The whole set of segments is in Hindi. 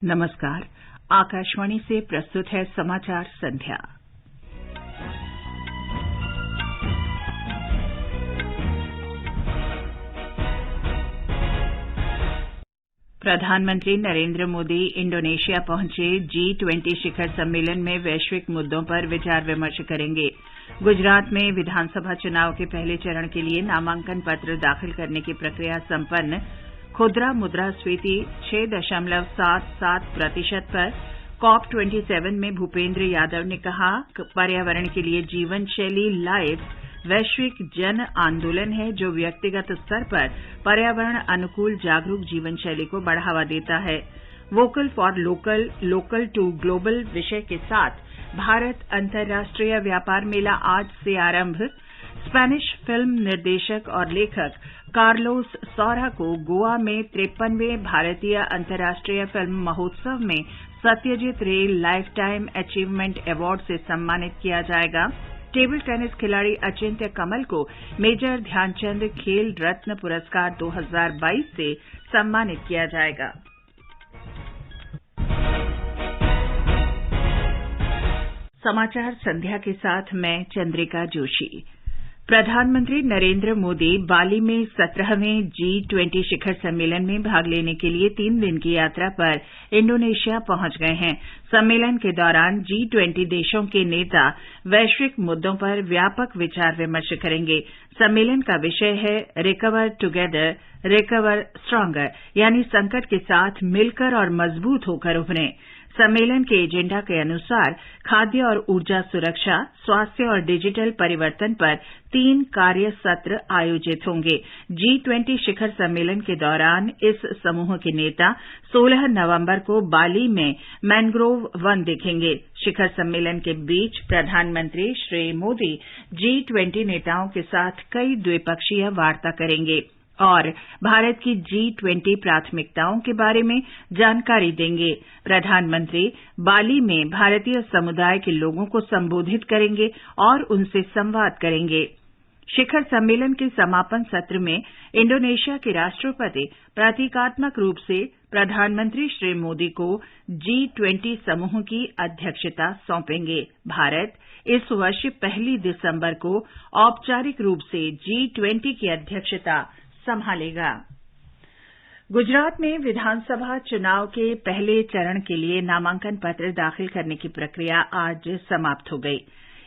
नमस्कार। आकाशवाणी से प्रस्तुत है समाचार संध्या। प्रधानमंत्री नरेंद्र मोदी इंडोनेशिया पहुंचे G20 शिखर सम्मेलन में वैश्विक मुद्दों पर विचार विमर्श करेंगे। गुजरात में विधानसभा चुनाव के पहले चरण के लिए नामांकन पत्र दाखिल करने की प्रक्रिया संपन्न। खुदरा मुद्रास्फीति 6.77% पर। COP27 में भूपेंद्र यादव ने कहा, पर्यावरण के लिए जीवन शैली लाइफ वैश्विक जन आंदोलन है जो व्यक्तिगत स्तर पर पर्यावरण अनुकूल जागरूक जीवन शैली को बढ़ावा देता है। Vocal for local, local to global विषय के साथ भारत अंतर्राष्ट्रीय व्यापार मेला आज से आरंभ। स्पेनिश फिल्म निर्देशक और लेखक कार्लोस सौरा को गोवा में 53वें भारतीय अंतर्राष्ट्रीय फिल्म महोत्सव में सत्यजीत रे लाइफ टाइम अचीवमेंट अवार्ड से सम्मानित किया जाएगा। टेबल टेनिस खिलाड़ी अचिंत्य कमल को मेजर ध्यानचंद खेल रत्न पुरस्कार 2022 से सम्मानित किया जाएगा। समाचार संध्या के साथ मैं चंद्रिका जोशी। प्रधानमंत्री नरेंद्र मोदी बाली में 17वें G20 शिखर सम्मेलन में भाग लेने के लिए 3 दिन की यात्रा पर इंडोनेशिया पहुंच गए हैं। सम्मेलन के दौरान G20 देशों के नेता वैश्विक मुद्दों पर व्यापक विचार विमर्श करेंगे। सम्मेलन का विषय है रिकवर टुगेदर, रिकवर स्ट्रांगर, यानी संकट के साथ मिलकर और मजबूत होकर उभरें। सम्मेलन के एजेंडा के अनुसार खाद्य और ऊर्जा सुरक्षा, स्वास्थ्य और डिजिटल परिवर्तन पर 3 कार्य सत्र आयोजित होंगे। G20 शिखर सम्मेलन के दौरान इस समूह के नेता 16 नवंबर को बाली में मैंग्रोव वन देखेंगे। शिखर सम्मेलन के बीच प्रधानमंत्री श्री मोदी G20 नेताओं के साथ कई द्विपक्षीय वार्ता करेंगे और भारत की G20 प्राथमिकताओं के बारे में जानकारी देंगे। प्रधानमंत्री बाली में भारतीय समुदाय के लोगों को संबोधित करेंगे और उनसे संवाद करेंगे। शिखर सम्मेलन के समापन सत्र में इंडोनेशिया के राष्ट्रपति प्रतीकात्मक रूप से प्रधानमंत्री श्री मोदी को G20 समूह की अध्यक्षता सौंपेंगे। भारत इस वर्ष 1 दिसंबर को औपचारिक रूप से G20 की अध्यक्षता संभालेगा। गुजरात में विधानसभा चुनाव के पहले चरण के लिए नामांकन पत्र दाखिल करने की प्रक्रिया आज समाप्त हो गई।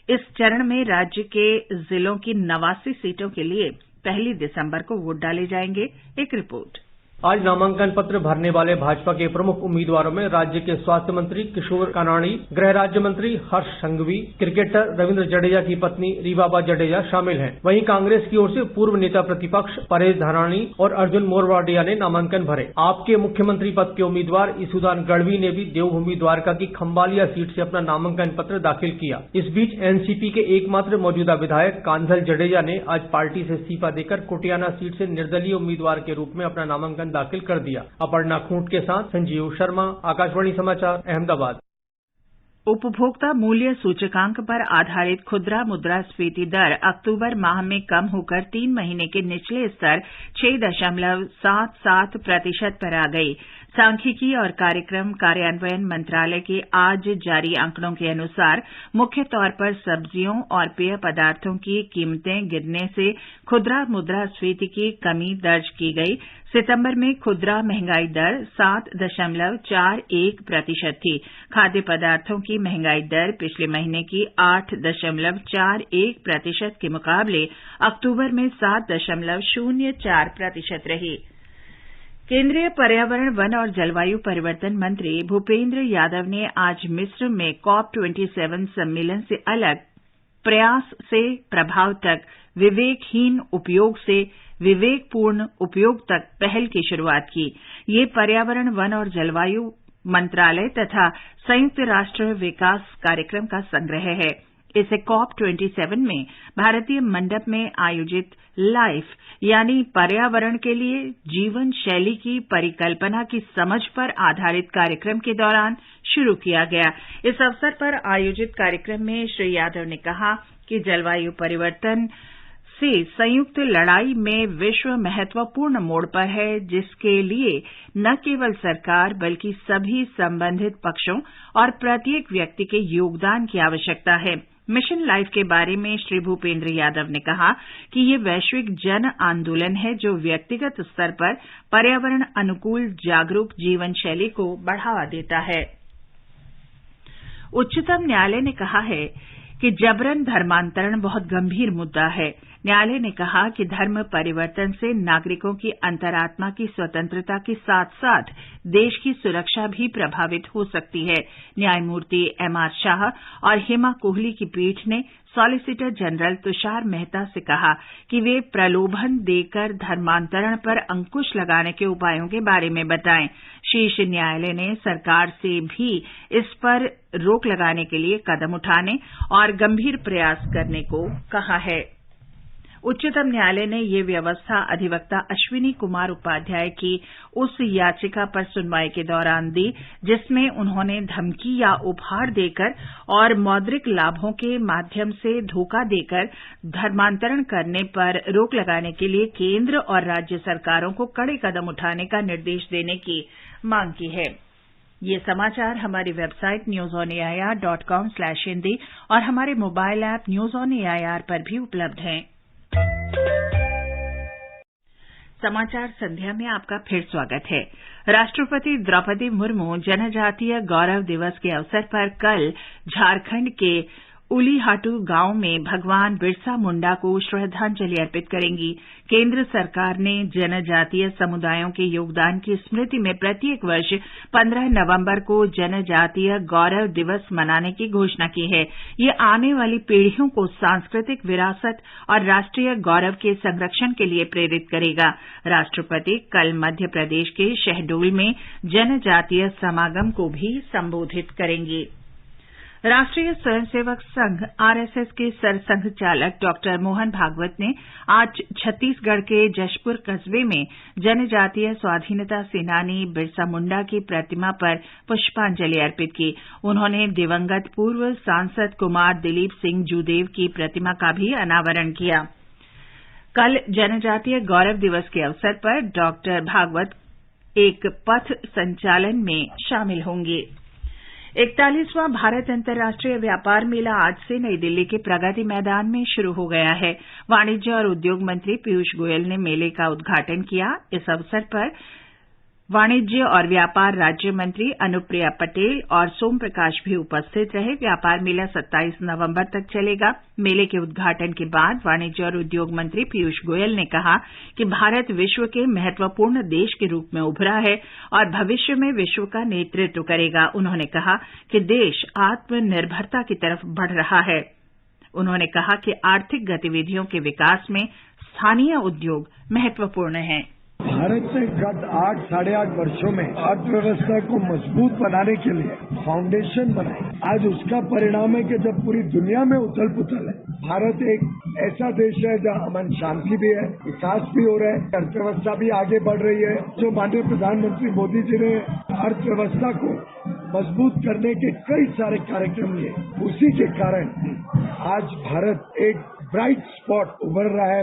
इस चरण में राज्य के जिलों की 89 सीटों के लिए 1 दिसंबर को वोट डाले जाएंगे। एक रिपोर्ट। आज नामांकन पत्र भरने वाले भाजपा के प्रमुख उम्मीदवारों में राज्य के स्वास्थ्य मंत्री किशोर कानाणी, गृह राज्य मंत्री हर्ष संघवी, क्रिकेटर रविंद्र जडेजा की पत्नी रीवाबा जडेजा शामिल हैं। वहीं कांग्रेस की ओर से पूर्व नेता प्रतिपक्ष परेश धानाणी और अर्जुन मोरवाडिया ने नामांकन भरे। आपके मुख्यमंत्री पद के उम्मीदवार ईसुदान गढ़वी ने भी देवभूमि द्वारका की खंबालिया सीट से अपना नामांकन पत्र दाखिल किया। इस बीच एनसीपी के एकमात्र मौजूदा विधायक कांधल जडेजा ने आज पार्टी से इस्तीफा देकर कोटियाना सीट से निर्दलीय उम्मीदवार के रूप में अपना नामांकन दाखिल कर दिया। अपर्णा खूंट के साथ संजीव शर्मा, आकाशवाणी समाचार, अहमदाबाद। उपभोक्ता मूल्य सूचकांक पर आधारित खुदरा मुद्रास्फीति दर अक्टूबर माह में कम होकर 3 महीने के निचले स्तर 6.77% पर आ गई। सांख्यिकी और कार्यक्रम कार्यान्वयन मंत्रालय के आज जारी आंकड़ों के अनुसार मुख्य तौर पर सब्जियों और पेय पदार्थों की कीमतें गिरने से खुदरा मुद्रास्फीति की कमी दर्ज की गई। सितंबर में खुदरा महंगाई दर 7.41% थी। खाद्य पदार्थों की महंगाई दर पिछले महीने की 8.41% के मुकाबले अक्टूबर में 7.04% रही। केंद्रीय पर्यावरण, वन और जलवायु परिवर्तन मंत्री भूपेंद्र यादव ने आज मिस्र में COP27 सम्मेलन से अलग प्रयास से प्रभाव तक, विवेकहीन उपयोग से विवेकपूर्ण उपयोग तक पहल की शुरुआत की। ये पर्यावरण, वन और जलवायु मंत्रालय तथा संयुक्त राष्ट्र विकास कार्यक्रम का संग्रह है। इसे COP27 में भारतीय मंडप में आयोजित लाइफ यानी पर्यावरण के लिए जीवन शैली की परिकल्पना की समझ पर आधारित कार्यक्रम के दौरान शुरू किया गया। इस अवसर पर आयोजित कार्यक्रम में श्री यादव ने कहा कि जलवायु परिवर्तन से संयुक्त लड़ाई में विश्व महत्वपूर्ण मोड़ पर है, जिसके लिए न केवल सरकार बल्कि सभी संबंधित पक्षों और प्रत्येक व्यक्ति के योगदान की आवश्यकता है। मिशन लाइफ के बारे में श्री भूपेंद्र यादव ने कहा कि ये वैश्विक जन आंदोलन है जो व्यक्तिगत स्तर पर पर्यावरण अनुकूल जागरूक जीवन शैली को बढ़ावा देता है। उच्चतम न्यायालय ने कहा है कि जबरन धर्मांतरण बहुत गंभीर मुद्दा है। न्यायालय ने कहा कि धर्म परिवर्तन से नागरिकों की अंतरात्मा की स्वतंत्रता के साथ साथ देश की सुरक्षा भी प्रभावित हो सकती है। न्यायमूर्ति एमआर शाह और हेमा कोहली की पीठ ने सॉलिसिटर जनरल तुषार मेहता से कहा कि वे प्रलोभन देकर धर्मांतरण पर अंकुश लगाने के उपायों के बारे में बताएं। शीर्ष न्यायालय ने सरकार से भी इस पर रोक लगाने के लिए कदम उठाने और गंभीर प्रयास करने को कहा है। उच्चतम न्यायालय ने ये व्यवस्था अधिवक्ता अश्विनी कुमार उपाध्याय की उस याचिका पर सुनवाई के दौरान दी जिसमें उन्होंने धमकी या उपहार देकर और मौद्रिक लाभों के माध्यम से धोखा देकर धर्मांतरण करने पर रोक लगाने के लिए केंद्र और राज्य सरकारों को कड़े कदम उठाने का निर्देश देने की मांग की है। ये समाचार हमारी वेबसाइट newsonair.com/हिंदी और हमारे mobile app news on AIR पर भी उपलब्ध हैं। समाचार संध्या में आपका फिर स्वागत है। राष्ट्रपति द्रौपदी मुर्मू जनजातीय गौरव दिवस के अवसर पर कल झारखंड के उलीहाटू गांव में भगवान बिरसा मुंडा को श्रद्धांजलि अर्पित करेंगी। केंद्र सरकार ने जनजातीय समुदायों के योगदान की स्मृति में प्रत्येक वर्ष 15 नवंबर को जनजातीय गौरव दिवस मनाने की घोषणा की है। ये आने वाली पीढ़ियों को सांस्कृतिक विरासत और राष्ट्रीय गौरव के संरक्षण के लिए प्रेरित करेगा। राष्ट्रपति कल मध्य प्रदेश के शहडोल में जनजातीय समागम को भी संबोधित करेंगे। राष्ट्रीय स्वयंसेवक संघ आरएसएस के सरसंघ चालक डॉ मोहन भागवत ने आज छत्तीसगढ़ के जशपुर कस्बे में जनजातीय स्वाधीनता सेनानी बिरसा मुंडा की प्रतिमा पर पुष्पांजलि अर्पित की। उन्होंने दिवंगत पूर्व सांसद कुमार दिलीप सिंह जूदेव की प्रतिमा का भी अनावरण किया। कल जनजातीय गौरव दिवस के अवसर पर डॉ भागवत एक पथ संचालन में शामिल होंगे। 41वां भारत अंतर्राष्ट्रीय व्यापार मेला आज से नई दिल्ली के प्रगति मैदान में शुरू हो गया है। वाणिज्य और उद्योग मंत्री पीयूष गोयल ने मेले का उद्घाटन किया। इस अवसर पर वाणिज्य और व्यापार राज्य मंत्री अनुप्रिया पटेल और सोम प्रकाश भी उपस्थित रहे। व्यापार मेला 27 नवंबर तक चलेगा। मेले के उद्घाटन के बाद वाणिज्य और उद्योग मंत्री पीयूष गोयल ने कहा कि भारत विश्व के महत्वपूर्ण देश के रूप में उभरा है और भविष्य में विश्व का नेतृत्व करेगा। उन्होंने कहा कि देश आत्मनिर्भरता की तरफ बढ़ रहा है। उन्होंने कहा कि आर्थिक गतिविधियों के विकास में स्थानीय उद्योग महत्वपूर्ण हैं। भारत ने गत 8 साढ़े 8 वर्षों में अर्थव्यवस्था को मजबूत बनाने के लिए फाउंडेशन बनाई। आज उसका परिणाम है कि जब पूरी दुनिया में उथल पुथल है, भारत एक ऐसा देश है जहां अमन शांति भी है, विकास भी हो रहा है, अर्थव्यवस्था भी आगे बढ़ रही है। जो माननीय प्रधानमंत्री मोदी जी ने अर्थव्यवस्था को मजबूत करने के कई सारे कार्यक्रम लिए, उसी के कारण आज भारत एक ब्राइट स्पॉट उभर रहा है।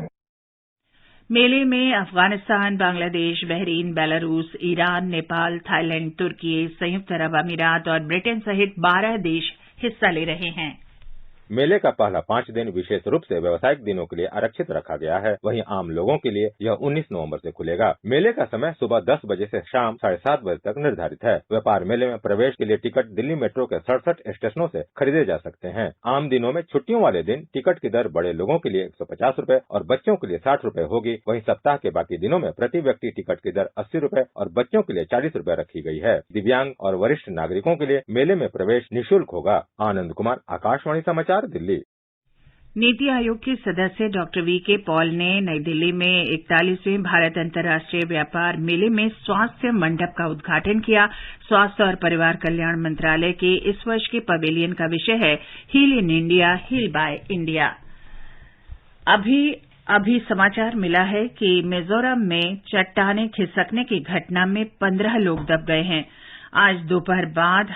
मेले में Afghanistan, Bangladesh, Bahrain, Belarus, Iran, Nepal, Thailand, तुर्की, संयुक्त अरब अमीरात और ब्रिटेन सहित 12 देश हिस्सा ले रहे हैं। मेले का पहला 5 दिन विशेष रूप से व्यावसायिक दिनों के लिए आरक्षित रखा गया है। वहीं आम लोगों के लिए यह 19 नवंबर से खुलेगा। मेले का समय सुबह 10 बजे से शाम 7:30 बजे तक निर्धारित है। व्यापार मेले में प्रवेश के लिए टिकट दिल्ली मेट्रो के 67 स्टेशनों से खरीदे जा सकते हैं। आम दिनों में छुट्टियों वाले दिन टिकट की दर बड़े लोगों के लिए 150 रूपये और बच्चों के लिए 60 रूपये होगी। वहीं सप्ताह के बाकी दिनों में प्रति व्यक्ति टिकट की दर 80 रूपये और बच्चों के लिए 40 रूपये रखी गई है। दिव्यांग और वरिष्ठ नागरिकों के लिए मेले में प्रवेश निःशुल्क होगा। आनंद कुमार, आकाशवाणी समाचार, दिल्ली। नीति आयोग के सदस्य डॉ वीके पॉल ने नई दिल्ली में 41वें भारत अंतर्राष्ट्रीय व्यापार मेले में स्वास्थ्य मंडप का उद्घाटन किया। स्वास्थ्य और परिवार कल्याण मंत्रालय के इस वर्ष के पवेलियन का विषय है heal in India, heal by India. अभी समाचार मिला है कि मिजोरम में चट्टाने खिसकने की घटना में 15 लोग दब गए हैं। आज दोपहर बाद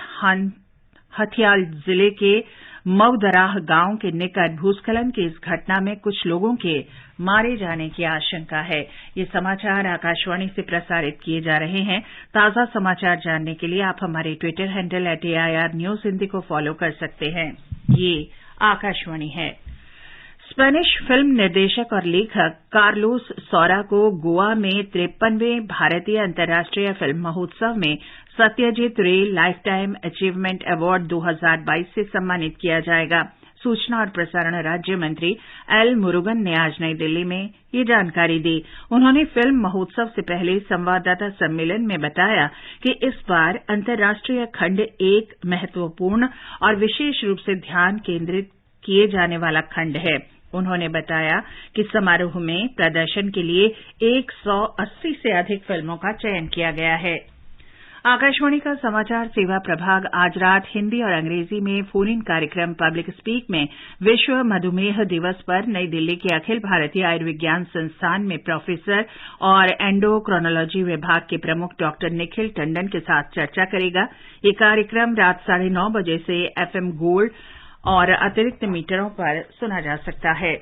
हथियाल जिले के मऊदराह गांव के निकट भूस्खलन की इस घटना में कुछ लोगों के मारे जाने की आशंका है। ये समाचार आकाशवाणी से प्रसारित किए जा रहे हैं। ताजा समाचार जानने के लिए आप हमारे Twitter handle @AIR News Hindi को फॉलो कर सकते हैं। ये आकाशवाणी है। स्पेनिश फिल्म निर्देशक और लेखक कार्लोस सौरा को गोवा में 53वें भारतीय अंतर्राष्ट्रीय फिल्म महोत्सव में सत्यजीत रे लाइफटाइम अचीवमेंट अवार्ड 2022 से सम्मानित किया जाएगा। सूचना और प्रसारण राज्य मंत्री एल मुरुगन ने आज नई दिल्ली में ये जानकारी दी। उन्होंने फिल्म महोत्सव से पहले संवाददाता सम्मेलन में बताया कि इस बार अंतर्राष्ट्रीय खंड एक महत्वपूर्ण और विशेष रूप से ध्यान केंद्रित किए जाने वाला खंड है। उन्होंने बताया कि समारोह में प्रदर्शन के लिए 180 से अधिक फिल्मों का चयन किया गया है। आकाशवाणी का समाचार सेवा प्रभाग आज रात हिंदी और अंग्रेजी में फोन इन कार्यक्रम पब्लिक स्पीक में विश्व मधुमेह दिवस पर नई दिल्ली के अखिल भारतीय आयुर्विज्ञान संस्थान में प्रोफेसर और एंडोक्रोनोलॉजी विभाग के प्रमुख डॉक्टर निखिल टंडन के साथ चर्चा करेगा। ये कार्यक्रम रात 9:30 बजे से FM गोल्ड और अतिरिक्त मीटरों पर सुना जा सकता है।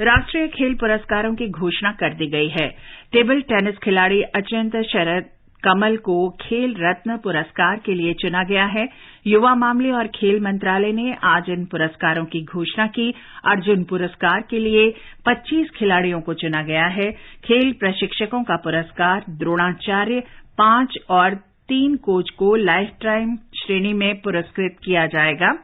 राष्ट्रीय खेल पुरस्कारों की घोषणा कर दी गई है। टेबल टेनिस खिलाड़ी अचिंत शरद कमल को खेल रत्न पुरस्कार के लिए चुना गया है। युवा मामले और खेल मंत्रालय ने आज इन पुरस्कारों की घोषणा की। अर्जुन पुरस्कार के लिए 25 खिलाड़ियों को चुना गया है। खेल प्रशिक्षकों का पुरस्कार द्रोणाचार्य, 5 और 3 कोच को लाइफ टाइम श्रेणी में पुरस्कृत किया जाएगा।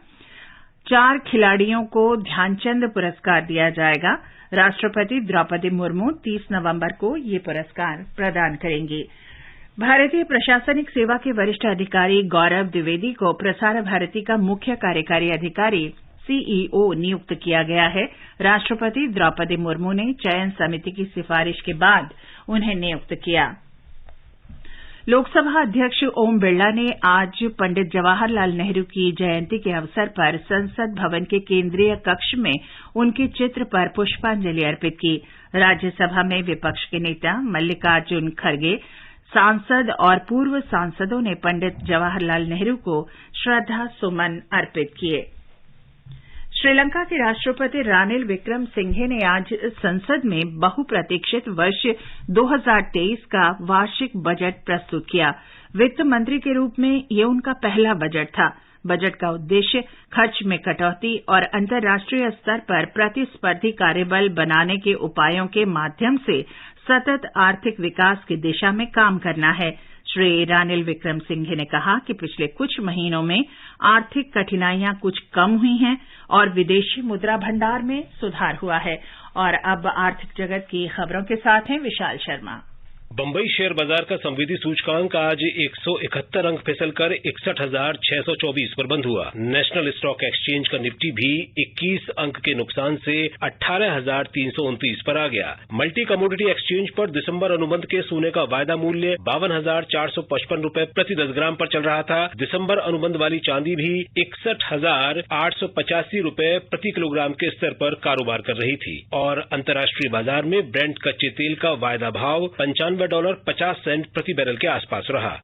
4 खिलाड़ियों को ध्यानचंद पुरस्कार दिया जाएगा। राष्ट्रपति द्रौपदी मुर्मू 30 नवंबर को ये पुरस्कार प्रदान करेंगी। भारतीय प्रशासनिक सेवा के वरिष्ठ अधिकारी गौरव द्विवेदी को प्रसार भारती का मुख्य कार्यकारी अधिकारी CEO नियुक्त किया गया है। राष्ट्रपति द्रौपदी मुर्मू ने चयन समिति की सिफारिश के बाद उन्हें नियुक्त किया। लोकसभा अध्यक्ष ओम बिरला ने आज पंडित जवाहरलाल नेहरू की जयंती के अवसर पर संसद भवन के केंद्रीय कक्ष में उनके चित्र पर पुष्पांजलि अर्पित की। राज्यसभा में विपक्ष के नेता मल्लिकार्जुन खड़गे, सांसद और पूर्व सांसदों ने पंडित जवाहरलाल नेहरू को श्रद्धा सुमन अर्पित किए। श्रीलंका के राष्ट्रपति रानिल विक्रमसिंघे ने आज संसद में बहुप्रतीक्षित वर्ष 2023 का वार्षिक बजट प्रस्तुत किया। वित्त मंत्री के रूप में ये उनका पहला बजट था। बजट का उद्देश्य खर्च में कटौती और अंतर्राष्ट्रीय स्तर पर प्रतिस्पर्धी कार्यबल बनाने के उपायों के माध्यम से सतत आर्थिक विकास की दिशा में काम करना है। श्री रानिल विक्रमसिंघे ने कहा कि पिछले कुछ महीनों में आर्थिक कठिनाइयां कुछ कम हुई हैं और विदेशी मुद्रा भंडार में सुधार हुआ है। और अब आर्थिक जगत की खबरों के साथ हैं विशाल शर्मा। बंबई शेयर बाजार का संवेदी सूचकांक आज 171 अंक फिसलकर 61,624 पर बंद हुआ। नेशनल स्टॉक एक्सचेंज का निफ्टी भी 21 अंक के नुकसान से 18,329 पर आ गया। मल्टी कमोडिटी एक्सचेंज पर दिसंबर अनुबंध के सोने का वायदा मूल्य 52,455 रुपए प्रति 10 ग्राम पर चल रहा था। दिसंबर अनुबंध वाली चांदी भी 61,885 रुपए प्रति किलोग्राम के स्तर पर कारोबार कर रही थी। और अंतर्राष्ट्रीय बाजार में ब्रेंट कच्चे तेल का वायदा भाव $95.50 प्रति बैरल के आसपास रहा।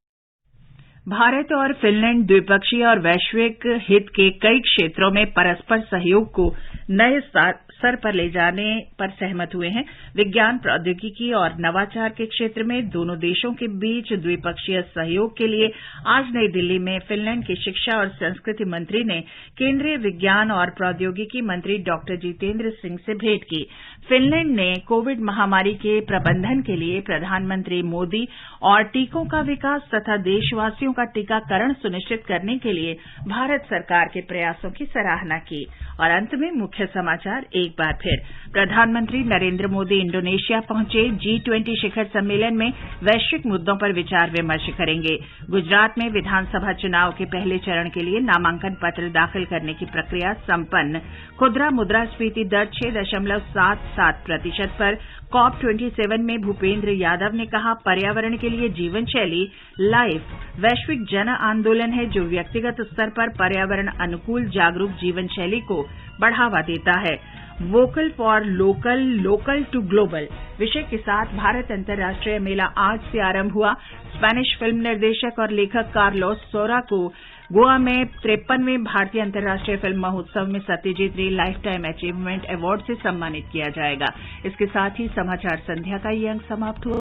भारत और फिनलैंड द्विपक्षीय और वैश्विक हित के कई क्षेत्रों में परस्पर सहयोग को नए स्तर पर ले जाने पर सहमत हुए हैं। विज्ञान, प्रौद्योगिकी और नवाचार के क्षेत्र में दोनों देशों के बीच द्विपक्षीय सहयोग के लिए आज नई दिल्ली में फिनलैंड के शिक्षा और संस्कृति मंत्री ने केंद्रीय विज्ञान और प्रौद्योगिकी मंत्री डॉक्टर जितेंद्र सिंह से भेंट की। फिनलैंड ने कोविड महामारी के प्रबंधन के लिए प्रधानमंत्री मोदी और टीकों का विकास तथा देशवासियों का टीकाकरण सुनिश्चित करने के लिए भारत सरकार के प्रयासों की सराहना की। और अंत में मुख्य समाचार एक बार फिर। प्रधानमंत्री नरेंद्र मोदी इंडोनेशिया पहुंचे। G20 शिखर सम्मेलन में वैश्विक मुद्दों पर विचार विमर्श करेंगे। गुजरात में विधानसभा चुनाव के पहले चरण के लिए नामांकन पत्र दाखिल करने की प्रक्रिया संपन्न। खुदरा मुद्रास्फीति दर 6.77% पर। COP27 में भूपेंद्र यादव ने कहा, पर्यावरण के लिए जीवन शैली लाइफ वैश्विक जन आंदोलन है जो व्यक्तिगत स्तर पर पर्यावरण अनुकूल जागरूक जीवन शैली को बढ़ावा देता है। Vocal for local, local to global विषय के साथ भारत अंतर्राष्ट्रीय मेला आज से आरंभ हुआ। स्पेनिश फिल्म निर्देशक और लेखक कार्लोस सौरा को गोवा में 53वें भारतीय अंतर्राष्ट्रीय फिल्म महोत्सव में सत्यजीत रे लाइफ टाइम अचीवमेंट अवार्ड से सम्मानित किया जाएगा। इसके साथ ही समाचार संध्या का ये अंक समाप्त हुआ।